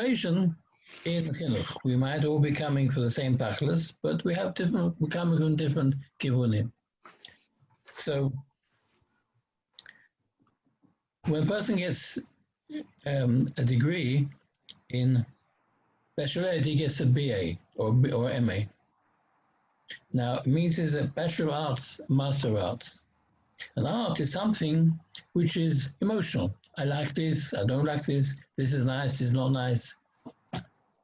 In chinuch, we might all be coming for the same tachlis, but we have different. We're coming from different kivunim. So when a person gets a degree in special ed, he gets a BA or MA. Now it means it's a Bachelor of Arts, Master of Arts. And art is something which is emotional. I like this. I don't like this. This is nice. This is not nice.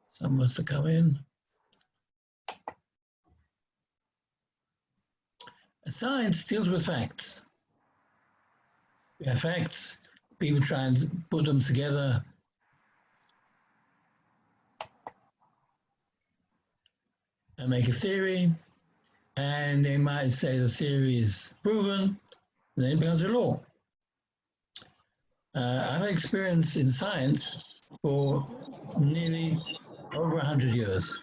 Someone wants to come in. Science deals with facts. We have facts. People try and put them together. And make a theory. And they might say the theory is proven. And then it becomes a law. I've had experience in science for nearly over 100 years,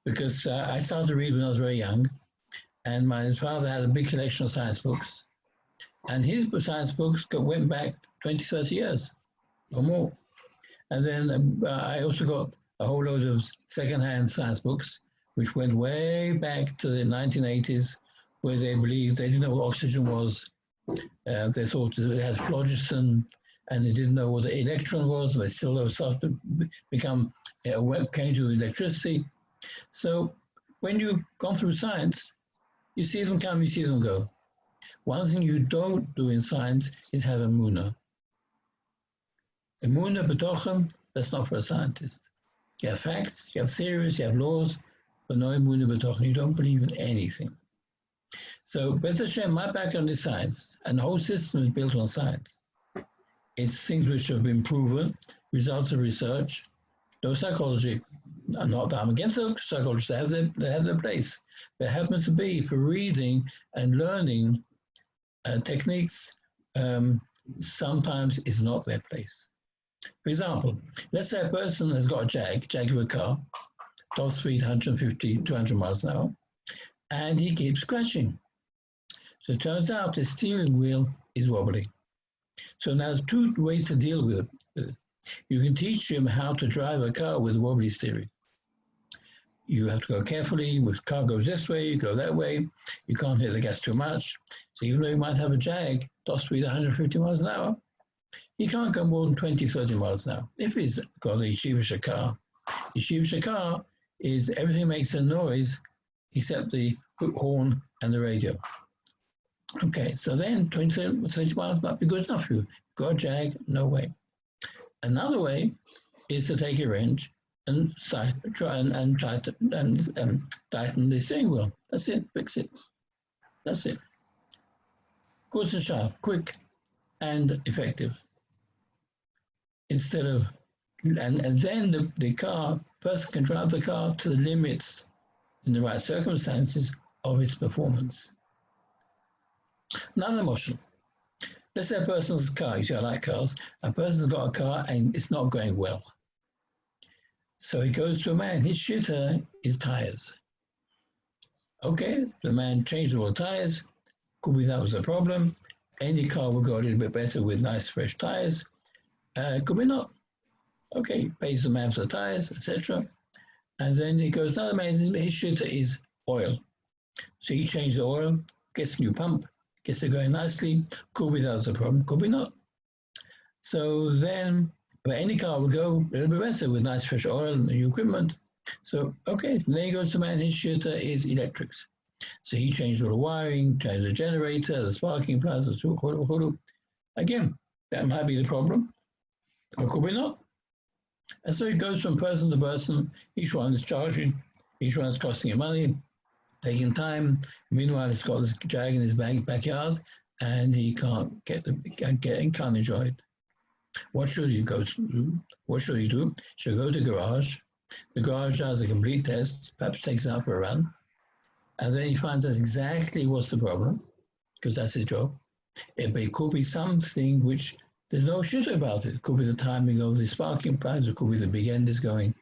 because I started to read when I was very young, and my father had a big collection of science books, and his science books went back 20, 30 years or more. And then I also got a whole load of second-hand science books, which went way back to the 1980s, where they believed they didn't know what oxygen was. They thought it had phlogiston, and they didn't know what the electron was. They still started to become came to electricity. So when you've gone through science, you see them come, you see them go. One thing you don't do in science is have emunah. Emunah b'tochem, that's not for a scientist. You have facts, you have theories, you have laws, but no emunah b'tochem. You don't believe in anything. So, B'ez Hashem, my background is science, and the whole system is built on science. It's things which have been proven, results of research. No psychology. Not that I'm against psychology, they have their place. There happens to be, for reading and learning techniques, sometimes is not their place. For example, let's say a person has got a Jaguar car, top speed 150, 200 miles an hour, and he keeps crashing. So it turns out the steering wheel is wobbly. So now there's two ways to deal with it. You can teach him how to drive a car with wobbly steering. You have to go carefully. If the car goes this way, you go that way. You can't hit the gas too much. So even though you might have a Jag, top speed 150 miles an hour, he can't go more than 20, 30 miles an hour. If he's got a yeshivish car is everything makes a noise except the horn and the radio. Okay, so then 20, 30 miles might be good enough for you. Got a Jag, no way. Another way is to take a wrench and try to tighten the steering wheel. That's it, fix it. That's it. Kurz and sharp, quick and effective. Instead of, and then the person can drive the car to the limits in the right circumstances of its performance. Another motion. Let's say a person's car, you see I like cars, a person's got a car and it's not going well. So he goes to a man, his shooter is tires. Okay, the man changed all the tires, could be that was a problem. Any car will go a little bit better with nice fresh tires, could be not. Okay, pays the man for the tires, etc. And then he goes, another man, his shooter is oil. So he changed the oil, gets a new pump, gets it going nicely, could be that was a problem, could be not. So then, but any car will go a little bit better with nice fresh oil and new equipment. So, okay, then he goes to man, his shooter is electrics. So he changed all the wiring, changed the generator, the sparking plugs, again, that might be the problem, or could be not. And so he goes from person to person, each one is charging, each one is costing him money, taking time. Meanwhile, he's got this Jag in his backyard, and he can't can't enjoy it. What should he go to? What should he do? Should go to the garage. The garage does a complete test, perhaps takes it out for a run, and then he finds out exactly what's the problem, because that's his job. It could be something which there's no shit about it. It could be the timing of the sparking plugs, it could be the big end is going.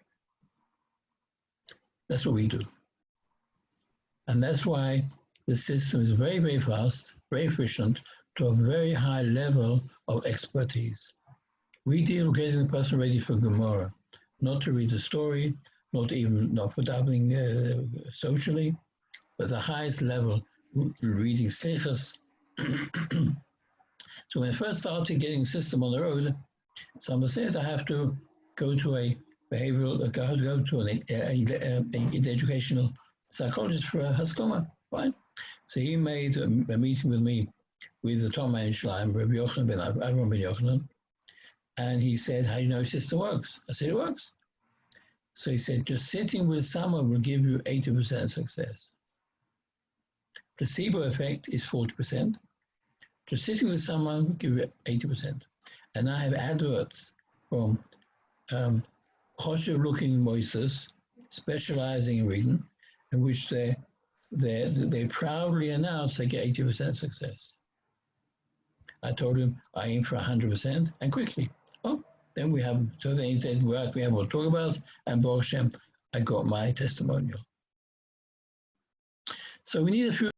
That's what we do. And that's why the system is very, very fast, very efficient, to a very high level of expertise. We deal with getting the person ready for Gemara. not to read a story, not for dabbling socially, but the highest level, reading sichas. So when I first started getting system on the road, someone said I have to go to a behavioral, go to an educational psychologist for a haskoma, right? So he made a meeting with me with the top manager, Rabbi Yochanan ben Avram ben Yochanan, and he said, "How do you know system works?" I said, "It works." So he said, "Just sitting with someone will give you 80% success. Placebo effect is 40%. Just sitting with someone will give you 80%." And I have adverts from kosher-looking moises specializing in reading, in which they proudly announce they get 80% success. I told him I aim for 100% and quickly. Oh, then we have, so then he said, well, we have what to talk about, and Baruch Hashem, I got my testimonial. So we need a few